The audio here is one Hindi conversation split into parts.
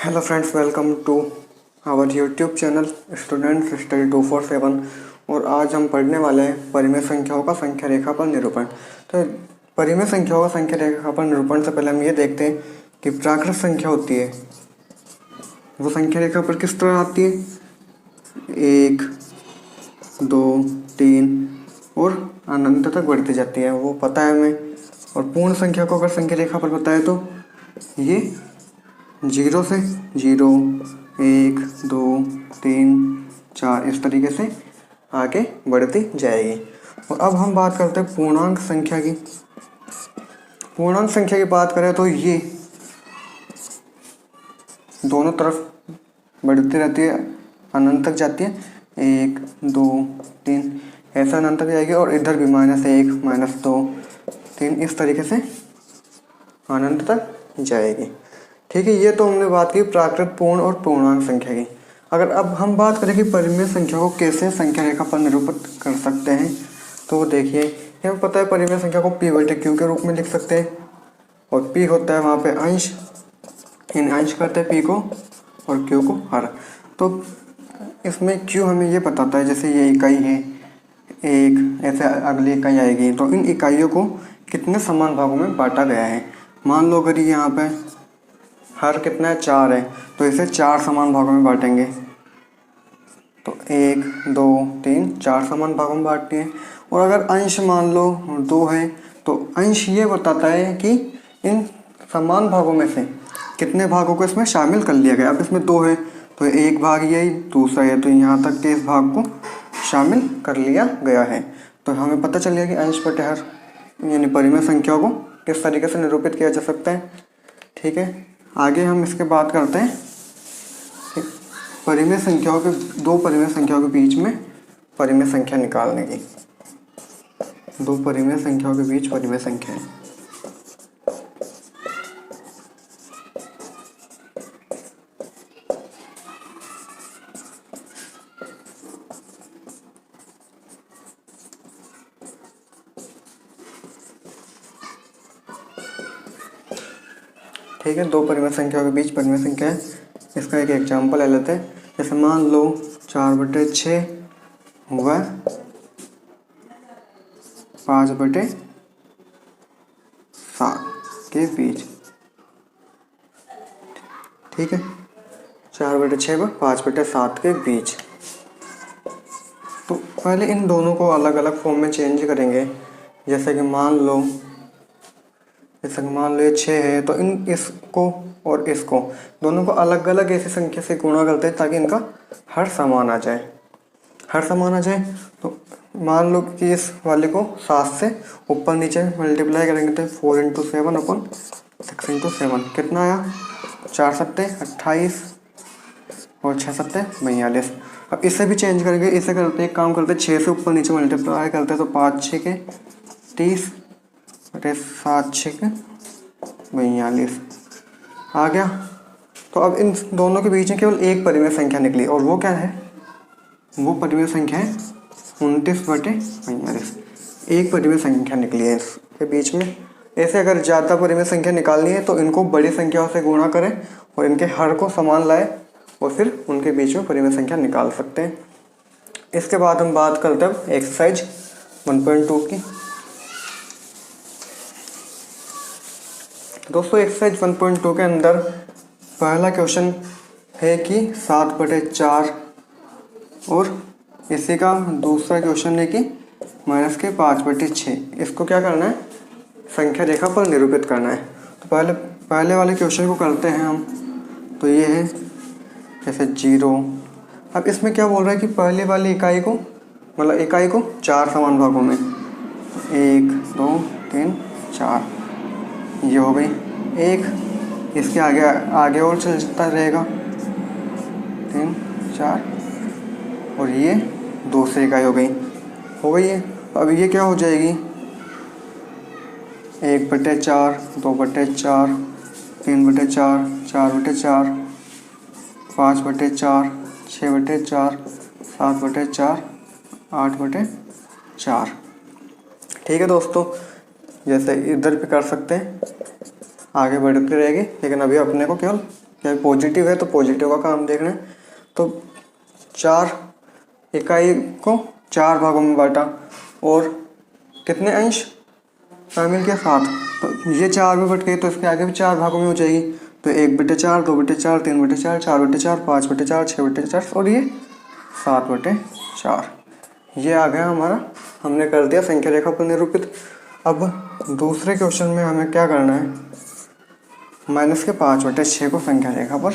Hello friends, welcome to our YouTube channel students study 247। और आज हम पढ़ने वाले हैं परिमेय संख्याओं का संख्या रेखा पर निरूपण। तो परिमेय संख्याओं का संख्या रेखा पर निरूपण से पहले हम ये देखते हैं कि प्राकृत संख्या होती है वो संख्या रेखा पर किस तरह आती है, 1, 2, 3 और अनंत तक बढ़ती जाती है, वो पता है हमें। और पूर्ण संख्या को अगर संख्या रेखा पर बताए तो ये 0 से 0, 1, 2, 3, 4 इस तरीके से आगे बढ़ती जाएगी। और अब हम बात करते हैं पूर्णांक संख्या की। पूर्णांक संख्या की बात करें तो ये दोनों तरफ बढ़ती रहती है, अनंत तक जाती है, 1, 2, 3 ऐसा अनंत तक जाएगी। और इधर भी -1, -2, 3 इस तरीके से अनंत तक जाएगी। ठीक है, ये तो हमने बात की प्राकृत, पूर्ण और पूर्णांक संख्या की। अगर अब हम बात करें कि परिमेय संख्या को कैसे संख्या रेखा पर निरूपित कर सकते हैं, तो देखिए हमें पता है परिमेय संख्या को P/Q के रूप में लिख सकते हैं। और P होता है वहाँ पे अंश, इन अंश करते हैं P को और Q को हर। तो इसमें Q हमें ये बताता है, जैसे ये इकाई है 1, ऐसे अगली इकाई आएगी, तो इन इकाइयों को कितने समान भागों में बांटा गया है। मान लो अगर यहाँ पे हर कितना है, 4 है, तो इसे 4 समान भागों में बांटेंगे। तो 1, 2, 3 4 समान भागों में बांटते हैं। और अगर अंश मान लो 2 है, तो अंश ये बताता है कि इन समान भागों में से कितने भागों को इसमें शामिल कर लिया गया। अब इसमें 2 है तो एक भाग यही, दूसरा है तो यहाँ तक के इस भाग को शामिल कर लिया गया है। तो हमें पता चल गया कि अंश बटे हर यानी परिमेय संख्या को किस तरीके से निरूपित किया जा सकता है। ठीक है, आगे हम इसके बात करते हैं परिमेय संख्याओं के, दो परिमेय संख्याओं के बीच में परिमेय संख्या निकालने की। दो परिमेय संख्याओं के बीच परिमेय संख्या है। ठीक है, दो परिमेय संख्याओं के बीच परिमेय संख्या है। इसका एक एग्जाम्पल ले लेते हैं। जैसे मान लो 4/6 हुआ 5/7 के बीच। ठीक है, 4/6 व 5/7 के बीच। तो पहले इन दोनों को अलग अलग फॉर्म में चेंज करेंगे। जैसे कि मान लो ये 6 है, तो इसको और इसको दोनों को अलग अलग ऐसी संख्या से गुणा करते हैं ताकि इनका हर समान आ जाए। हर समान आ जाए तो मान लो कि इस वाले को 7 से ऊपर नीचे मल्टीप्लाई करेंगे तो 4 × 7 अपन 6 × 7 कितना आया, 4 सत्ते 28 और 6 सत्ते 42। अब इसे भी चेंज करके इसे करते एक काम करते 6 से ऊपर नीचे मल्टीप्लाई करते तो 5 6 के 30 बटे 7 6 के 42 आ गया। तो अब इन दोनों के बीच में केवल एक परिमेय संख्या निकली, और वो क्या है, वो परिमेय संख्या है 29/42। एक परिमेय संख्या निकली है इसके बीच में। ऐसे अगर ज़्यादा परिमेय संख्या निकालनी है तो इनको बड़ी संख्याओं से गुणा करें और इनके हर को समान लाए और फिर उनके बीच में परिमेय संख्या निकाल सकते हैं। इसके बाद हम बात करते हैं एक्सरसाइज 1.2 की। दोस्तों एक्सरसाइज 1.2 के अंदर पहला क्वेश्चन है कि 7/4 और इसी का दूसरा क्वेश्चन है कि -5/6। इसको क्या करना है, संख्या रेखा पर निरूपित करना है। तो पहले वाले क्वेश्चन को करते हैं हम। तो ये है जैसे 0। अब इसमें क्या बोल रहा है कि पहले वाली इकाई को, मतलब इकाई को 4 समान भागों में, 1, 2, 3, 4 ये हो गई एक। इसके आगे और चलता रहेगा 3, 4 और ये दूसरी इकाई हो गई है। अब ये क्या हो जाएगी, 1/4, 2/4, 3/4, 4/4, 5/4, 6/4, 7/4, 8/4। ठीक है दोस्तों, जैसे इधर भी कर सकते हैं, आगे बढ़ती रहेगी, लेकिन अभी अपने को केवल क्या पॉजिटिव है तो पॉजिटिव का काम देखना है। तो 4 इकाई को 4 भागों में बांटा और कितने अंश शामिल के 7। तो ये 4 में बट गई तो इसके आगे भी 4 भागों में हो जाएगी। तो 1/4, 2/4, 3/4, 4/4, 5/4, 6/4 और ये 7/4। ये आ गया हमारा, हमने कर दिया संख्या रेखा पर निरूपित। अब दूसरे क्वेश्चन में हमें क्या करना है, -5/6 को संख्या रेखा पर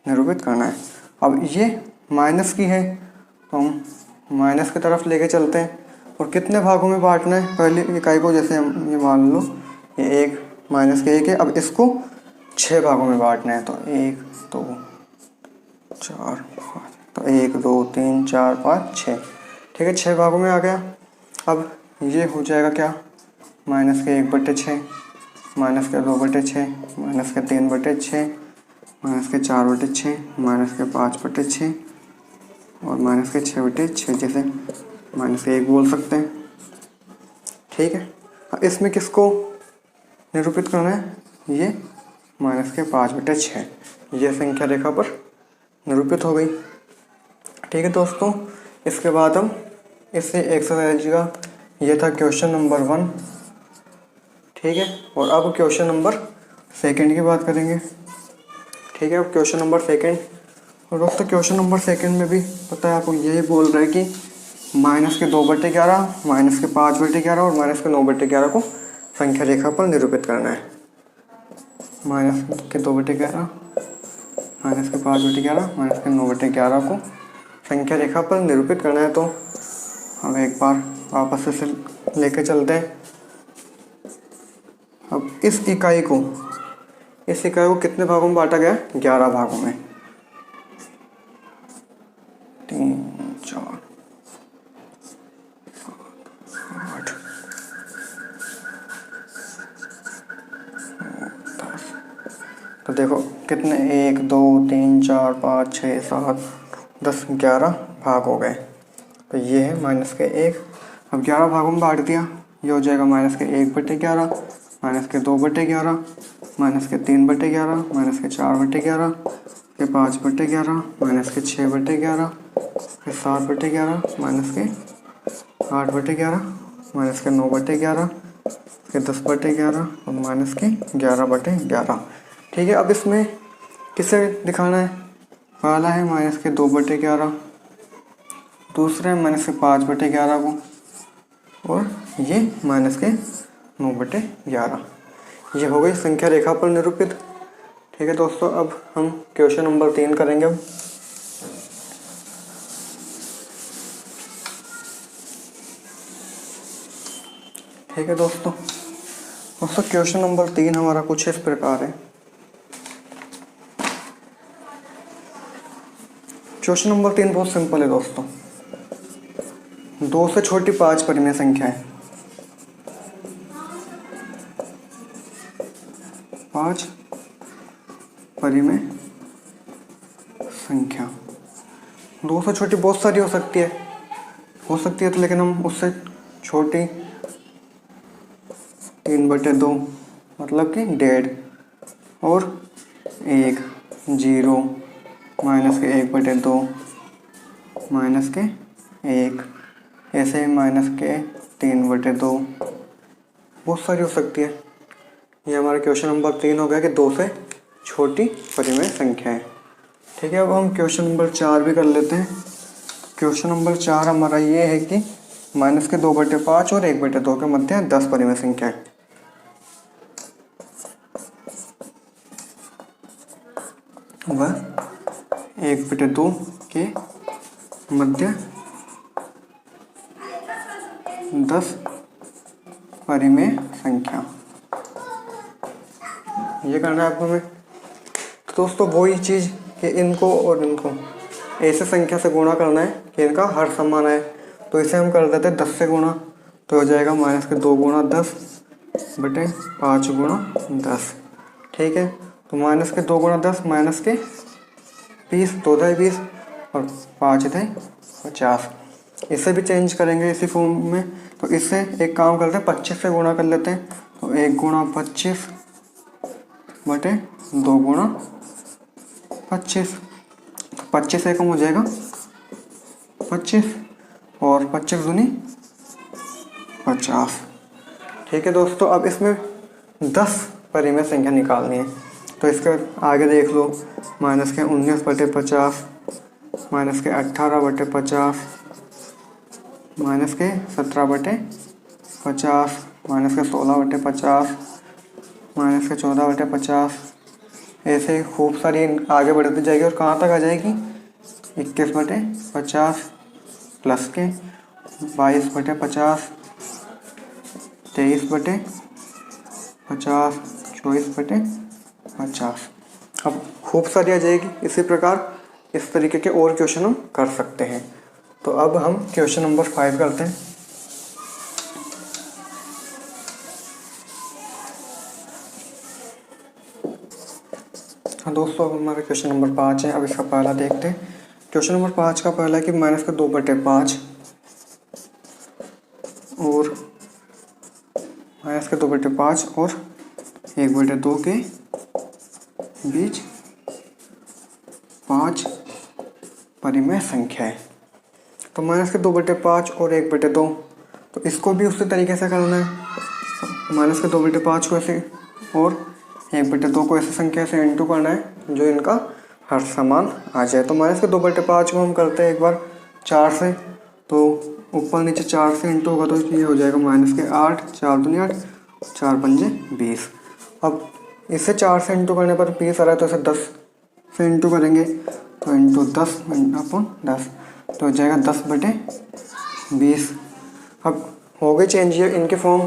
निरूपित करना है। अब ये माइनस की है तो हम माइनस की तरफ लेके चलते हैं और कितने भागों में बांटना है पहली इकाई को। जैसे हम ये मान लो ये 1 -1 है, अब इसको 6 भागों में बांटना है। तो 1 2 4 5, तो 1 2 3 4 5 6, ठीक है 6 भागों में आ गया। अब ये हो जाएगा क्या, -1/6, -2/6, -3/6, -4/6, -5/6 और -6/6, जैसे -1 बोल सकते हैं, ठीक है। अब इसमें किसको निरूपित करना है, ये -5/6, ये संख्या रेखा पर निरूपित हो गई, ठीक है दोस्तों। इसके बाद हम इससे एक्सरसाइज का, ये था क्वेश्चन नंबर 1, ठीक है। और अब क्वेश्चन नंबर 2 की बात करेंगे, ठीक है। अब क्वेश्चन नंबर 2, और दोस्तों क्वेश्चन नंबर 2 में भी पता है आपको, यही बोल रहा है कि -2/11, -5/11 और -9/11 को संख्या रेखा पर निरूपित करना है। -2/11, -5/11, -9/11 को संख्या रेखा पर निरूपित करना है। तो हम एक बार वापस से लेके चलते हैं। अब इस इकाई को कितने भागों में बांटा गया, 11 भागों में। 3 4 7 8 10। तो देखो कितने, 1 2 3 4 5 6 7 10 11 भाग हो गए। तो ये है -1। अब 11 भागों में बांट दिया, ये हो जाएगा -1/11, -2/11, -3/11, -4/11, -5/11, -6/11, -7/11, -8/11, -9/11, 10/11 और -11/11, ठीक है। अब इसमें किसे दिखाना है, पहला है -2/11, दूसरा है -5/11 को, और ये -9/11। ये हो गई संख्या रेखा पर निरूपित, ठीक है दोस्तों। अब हम क्वेश्चन नंबर 3 करेंगे। ठीक है दोस्तों क्वेश्चन नंबर 3 हमारा कुछ इस प्रकार है। क्वेश्चन नंबर 3 बहुत सिंपल है दोस्तों। 2 से छोटी 5 परिमेय संख्याएं, 5 परिमेय संख्या। 2 से छोटी बहुत सारी हो सकती है तो, लेकिन हम उससे छोटी 3/2 मतलब कि 1.5 और 1 0 -1/2 -1 ऐसे ही -3/2 बहुत सारी हो सकती है। ये हमारा क्वेश्चन नंबर 3 हो गया कि 2 से छोटी परिमेय संख्या है, ठीक है। अब हम क्वेश्चन नंबर 4 भी कर लेते हैं। क्वेश्चन नंबर 4 हमारा ये है कि -2/5 और 1/2 के मध्य 10 परिमेय संख्या है। वह 1/2 के मध्य 10 परिमेय संख्या, ये करना है आपको हमें। तो दोस्तों वही चीज़ कि इनको और इनको ऐसे संख्या से गुणा करना है कि इनका हर समान है। तो इसे हम कर देते हैं 10 से गुणा, तो हो जाएगा -2 × 10 बटे 5 × 10, ठीक है। तो -2 × 10 -20, 2 × 20 और 5 × 50। इसे भी चेंज करेंगे इसी फॉर्म में। तो इससे एक काम करते हैं, 25 से गुणा कर लेते हैं। तो 1 × 25 बटे 2 × 25, 25 एकम हो जाएगा 25 और 25 दूनी 50। ठीक है दोस्तों, अब इसमें 10 परिमेय संख्या निकालनी है। तो इसके आगे देख लो, माइनस के 19/50, माइनस के 18/50, माइनस के 17/50, माइनस के 16/50, माइनस के 14/50, ऐसे खूब सारी आगे बढ़ती जाएगी और कहाँ तक आ जाएगी 21/50 प्लस के 22/50, 23/50, 24/50। अब खूब सारी आ जाएगी। इसी प्रकार इस तरीके के और क्वेश्चन हम कर सकते हैं। तो अब हम क्वेश्चन नंबर 5 करते हैं। हाँ दोस्तों, अब हमारा क्वेश्चन नंबर 5 है। अब इसका पहला देखते हैं। क्वेश्चन नंबर 5 का पहला है कि माइनस का 2/5 और माइनस का 2/5 और 1/2 के बीच 5 परिमेय संख्या है। तो माइनस के 2/5 और 1/2, तो इसको भी उसी तरीके से करना है। माइनस के 2/5 को ऐसे और 1/2 को ऐसे संख्या से इंटू करना है जो इनका हर समान आ जाए। तो माइनस के 2/5 को हम करते हैं एक बार 4 से, तो ऊपर नीचे 4 से इंटू होगा तो ये हो जाएगा माइनस के 8, 4 दूनी 8, 4 पंजे 20। अब इसे 4 से इंटू करने पर 20 आ रहा है, तो इसे 10 से इंटू करेंगे तो इंटू 10 अपॉन 10, तो हो जाएगा 10/20। अब हो गए चेंज ये इनके फॉर्म,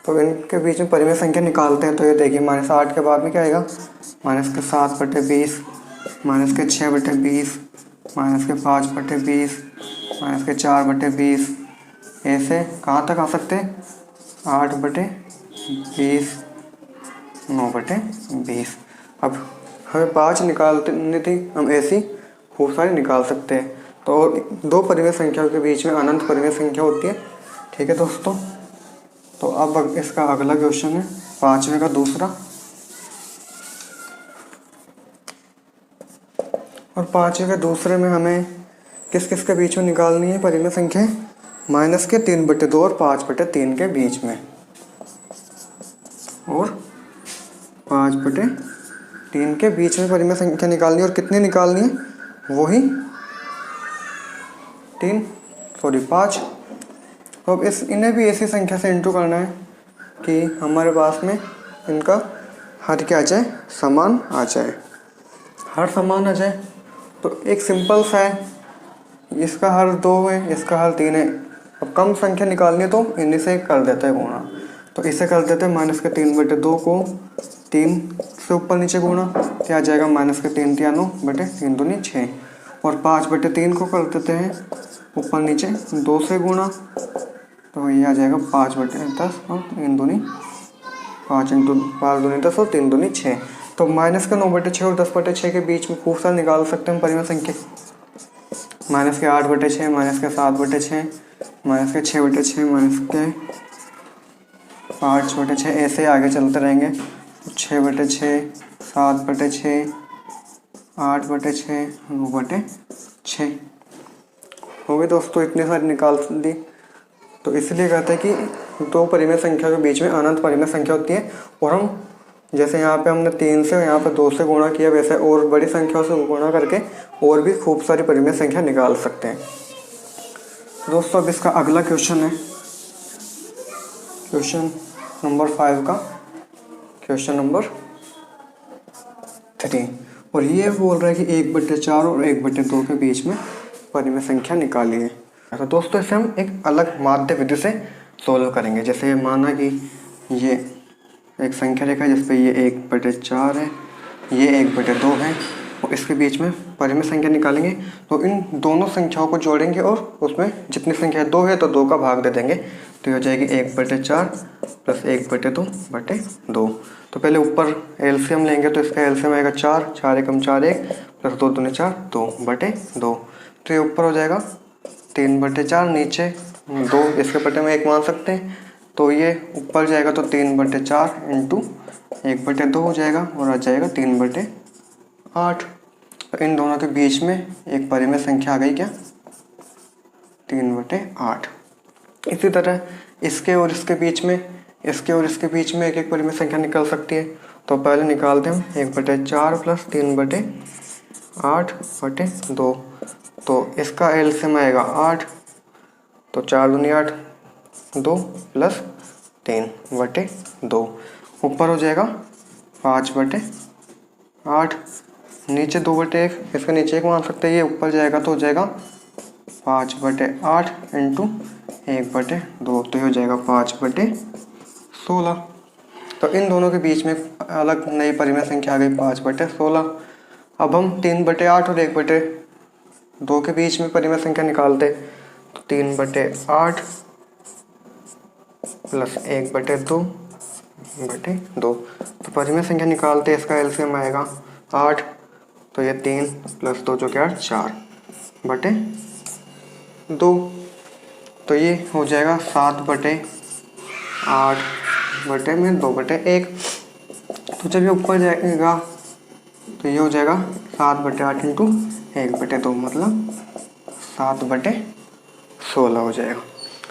तो इनके बीच में परिमेय संख्या निकालते हैं। तो ये देखिए माइनस 8 के बाद में क्या आएगा, माइनस के 7/20, माइनस के 6/20, माइनस के 5/20, माइनस के 4/20, ऐसे कहाँ तक आ सकते हैं 8/20, 9/20। अब हमें 5 निकालनी थी, हम ऐसी खूब सारी निकाल सकते हैं। तो दो परिमेय संख्याओं के बीच में अनंत परिमेय संख्या होती है। ठीक है दोस्तों, तो अब इसका अगला क्वेश्चन है 5वें का दूसरा। और 5वें के दूसरे में हमें किस किस के बीच में निकालनी है परिमेय संख्या, माइनस के 3/2 और 5/3 के बीच में, और 5/3 के बीच में परिमेय संख्या निकालनी है। और कितनी निकालनी है, वही 5। तो अब इन्हें भी ऐसी संख्या से इंटू करना है कि हमारे पास में इनका हर क्या आ जाए, समान आ जाए, हर समान आ जाए। तो एक सिंपल सा है, इसका हर 2 है, इसका हर 3 है। अब कम संख्या निकालनी है तो इन्हीं से कर देते हैं गुणा। तो इसे कर देते हैं माइनस के 3/2 को 3 से ऊपर नीचे गुणा, क्या आ जाएगा माइनस के 3 × 9/3 दूनी 6। और 5/3 को कर देते हैं ऊपर नीचे 2 से गुणा, तो ये आ जाएगा 5/10 और 3 दूनी 5 × 5 दूनी 10 और 3 दूनी 6। तो माइनस के 9/6 और 10/6 के बीच में खूब सारा निकाल सकते हैं परिमेय संख्या। माइनस के 8/6, माइनस के 7/6, माइनस के 6/6, माइनस के 5/6, ऐसे आगे चलते रहेंगे। 6/6, 7/6, 8/6, 9/6 हो गए दोस्तों, इतने सारे निकाल दी। तो इसलिए कहते हैं कि दो परिमेय संख्या के बीच में अनंत परिमेय संख्या होती है। और हम जैसे यहाँ पे हमने 3 से यहाँ पे 2 से गुणा किया, वैसे और बड़ी संख्याओं से गुणा करके और भी खूब सारी परिमेय संख्या निकाल सकते हैं। दोस्तों अब इसका अगला क्वेश्चन है क्वेश्चन नंबर 5 का क्वेश्चन नंबर 3। और ये बोल रहा है कि 1/4 और 1/2 के बीच में परिमेय संख्या निकाली है। तो दोस्तों इसे हम एक अलग माध्य विधि से सोल्व करेंगे। जैसे माना कि ये एक संख्या रेखा है जिस पे ये 1/4 है, ये 1/2 है, और इसके बीच में परिमेय संख्या निकालेंगे। तो इन दोनों संख्याओं को जोड़ेंगे और उसमें जितनी संख्या 2 है तो 2 का भाग दे देंगे, तो ये हो जाएगी 1/4 प्लस 1/2। तो पहले ऊपर एलसीएम लेंगे, तो इसका एलसीएम आएगा 4, 4 एकम 4 1 प्लस 2 दूनी 4, 2/2। तो ये ऊपर हो जाएगा 3/4, नीचे 2, इसके बटे में 1 मान सकते हैं। तो ये ऊपर जाएगा तो 3/4 इंटू 1/2 हो जाएगा और आ जाएगा 3/8। तो इन दोनों के बीच में एक परिमेय संख्या आ गई क्या, 3/8। इसी तरह इसके और इसके बीच में, इसके और इसके बीच में एक एक परिमेय संख्या निकल सकती है। तो पहले निकालते हैं हम 1/4 प्लस 3/8/2। तो इसका एलसीएम आएगा 8, तो 4 दूनी 8, 2 प्लस 3/2, ऊपर हो जाएगा 5/8, नीचे 2/1, इसके नीचे 1 मान सकते हैं, ये ऊपर जाएगा तो हो जाएगा 5/8 इंटू 1/2, तो ये हो जाएगा 5/16। तो इन दोनों के बीच में अलग नई परिमेय संख्या आ गई 5/16। अब हम 3/8 और 1/2 के बीच में परिमेय संख्या निकालते, तो 3/8 प्लस 1/2/2, तो परिमेय संख्या निकालते इसका एलसीएम आएगा 8, तो ये 3 प्लस 2 जो क्या 4/2, तो ये हो जाएगा 7/8/2/1। तो जब ये ऊपर जाएगा तो ये हो जाएगा 7/8 इंटू 1/2, मतलब 7/16 हो जाएगा।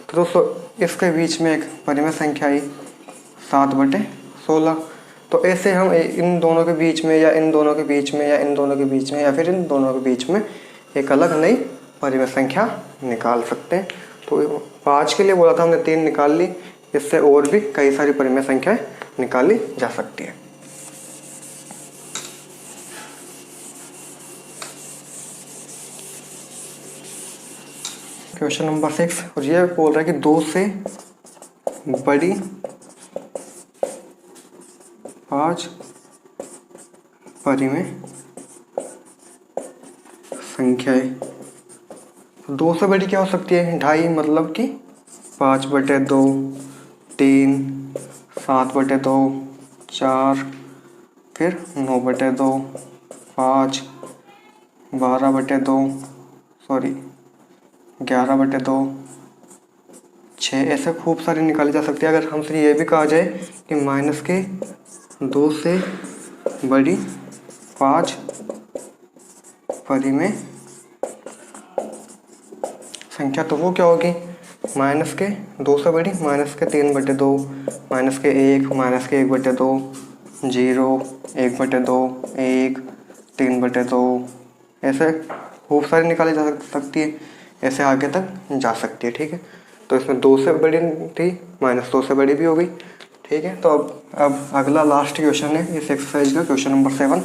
तो दोस्तों इसके बीच में एक परिमेय संख्या आई 7/16। तो ऐसे हम इन दोनों के बीच में या इन दोनों के बीच में या इन दोनों के बीच में या फिर इन दोनों के बीच में एक अलग नई परिमेय संख्या निकाल सकते हैं। तो 5 के लिए बोला था हमने, 3 निकाल ली, इससे और भी कई सारी परिमेय संख्याएं निकाली जा सकती है। क्वेश्चन नंबर 6, और ये बोल रहा है कि 2 से बड़ी 5 परिमेय संख्याएं। 2 से बड़ी क्या हो सकती है, 2.5, मतलब कि 5/2, 3, 7/2, 4, फिर 9/2, 5, 12/2, 11/2, 6, ऐसे खूब सारी निकाली जा सकती है। अगर हमसे ये भी कहा जाए कि माइनस के 2 से बड़ी 5 परिमेय संख्या, तो वो क्या होगी, माइनस के 2 से बड़ी, माइनस के 3/2, माइनस के 1, माइनस के 1/2, 0, 1/2, 1, 3/2, ऐसे खूब सारी निकाली जा सकती है, ऐसे आगे तक जा सकती है। ठीक है, तो इसमें 2 से बड़ी थी, -2 से बड़ी भी हो गई। ठीक है, तो अब अगला लास्ट क्वेश्चन है इस एक्सरसाइज का, क्वेश्चन नंबर 7।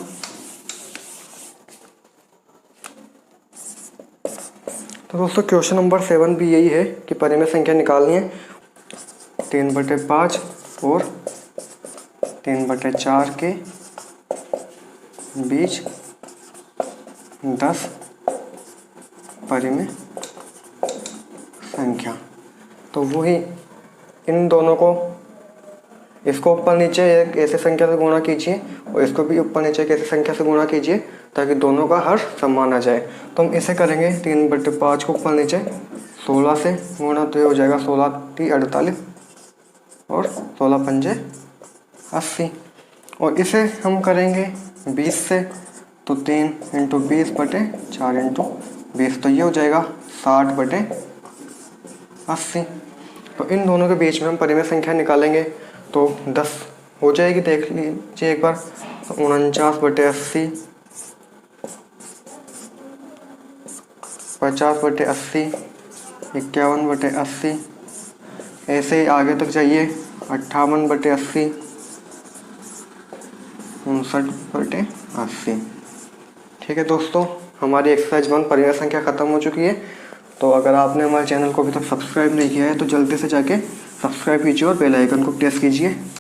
तो दोस्तों क्वेश्चन नंबर 7 भी यही है कि परिमेय संख्या निकालनी है 3/5 और 3/4 के बीच 10 परिमेय संख्या। तो वही इन दोनों को, इसको ऊपर नीचे एक ऐसे संख्या से गुणा कीजिए और इसको भी ऊपर नीचे एक ऐसे संख्या से गुणा कीजिए ताकि दोनों का हर समान आ जाए। तो हम इसे करेंगे 3/5 को ऊपर नीचे 16 से गुणा, तो ये हो जाएगा 16×3 48 और 16×5 80, और इसे हम करेंगे 20 से, तो 3 × 20/4 × 20, तो ये हो जाएगा 60/80। तो इन दोनों के बीच में हम परिमेय संख्या निकालेंगे तो 10 हो जाएगी, देख लीजिए एक बार, 49/80, 50/80, 51/80, ऐसे ही आगे तक जाइए, 58/80, 59/80। ठीक है दोस्तों, हमारी एक्सरसाइज 1 परिमेय संख्या ख़त्म हो चुकी है। तो अगर आपने हमारे चैनल को अभी तक सब्सक्राइब नहीं किया है तो जल्दी से जाके सब्सक्राइब कीजिए और बेल आइकन को प्रेस कीजिए।